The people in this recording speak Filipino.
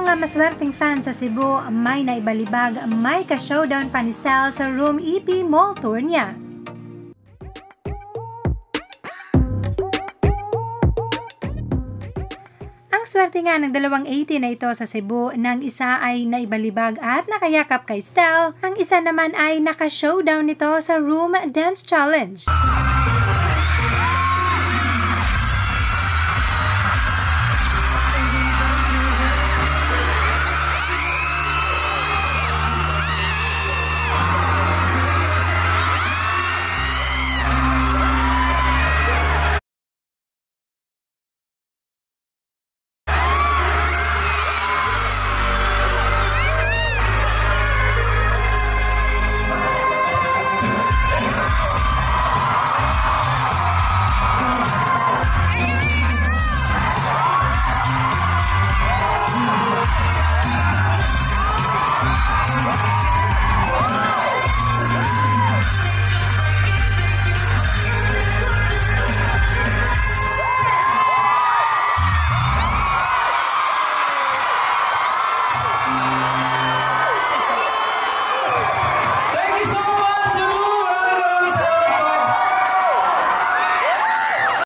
mga maswerteng fans sa Cebu, may naibalibag, may ka-showdown pa ni Style sa Room EP Mall Tour niya. Ang swerte nga ng dalawang 80 na ito sa Cebu, nang isa ay naibalibag at nakayakap kay Style, ang isa naman ay naka-showdown nito sa Room Dance Challenge.